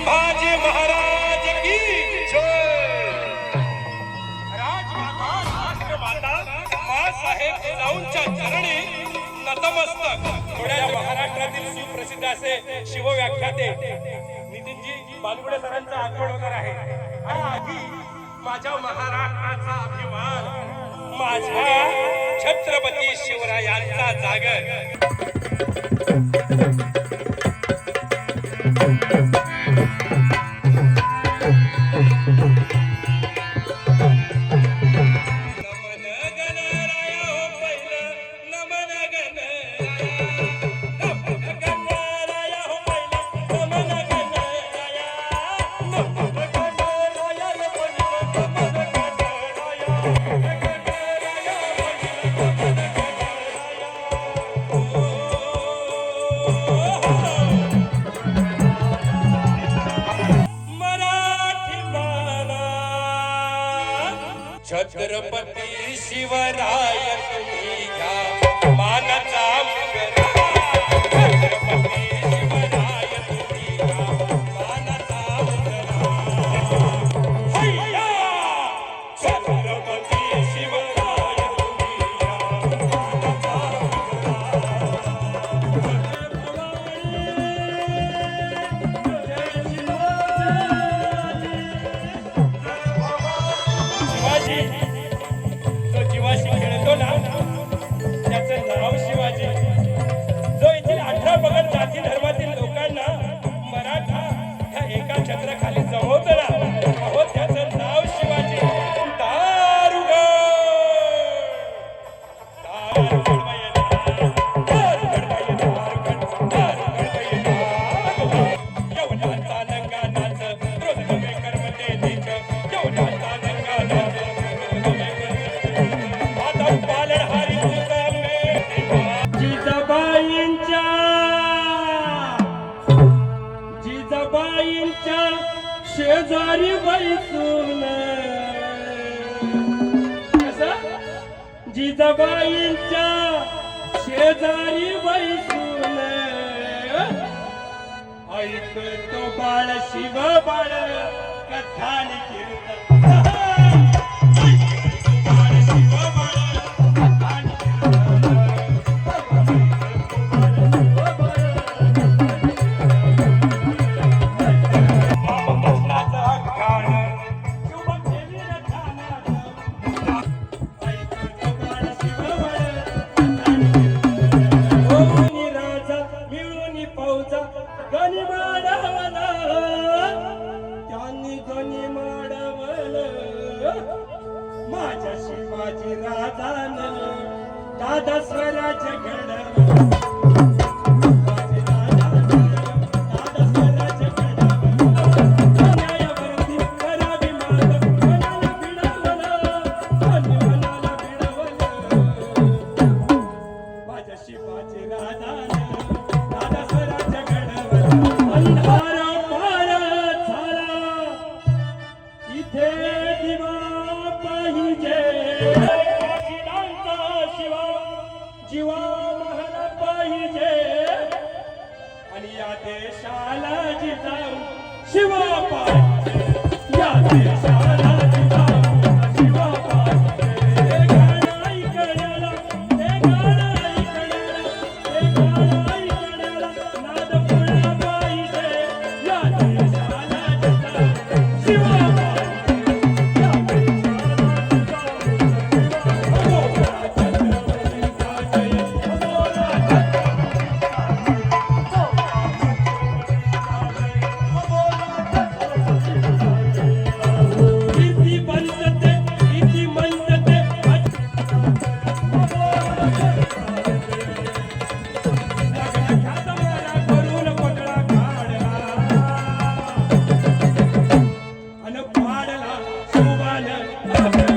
संभाजी महाराज की जय। राजमाता राष्ट्रमाता माँसाहेब जिजाऊंच्या चरणी नतमस्तक. थोड्या महाराष्ट्रातील सुप्रसिद्ध असे शिवव्याख्याते नितीनजी बालगुडे सरांचं आगमन होणार आहे. आणि आधी माझ्या महाराष्ट्राचा अभिमान माझ्या छत्रपती शिवरायांचा जागर. छत्रपती शिवराय तुम्ही घ्या मानाचा मुगरा. छत्रपती शिवराय तुम्ही घ्या मानाचा मुगरा. हैया छत्रपती शिवराय तुम्ही घ्या मानाचा शिवाजी जो जीवाशी खेळतो ना त्याचं नाव शिवाजी. जो येथील 18 पगड जाती धर्मातील लोकांना मराठा ह्या एका छत्राखाली जमवतो ना, अहो त्याचं नाव शिवाजी. दारुगड दारुगड जिजाबाईंच्या शेजारी बैसून जिजाबाईंच्या शेजारी बैसून ऐकतो बाळ शिव बाळ कथानी कीर्तन. गणी माडवला त्यांनी गणी माडवलं माझ्या शिवाजी राजानं दादा स्वराज्य घडवलं. जीवा महल पाहिजे आणि या देशाला जिजाऊ शिवा पाहिजे. या देशाला जिजाऊ शिवा पाहिजे. हे गाणं ऐकण्याला, हे गाणं ऐकण्याला, हे गाणं ऐकण्याला नाद पुळा पाहिजे. या देशाला जिजाऊ शिवा पाहिजे. and a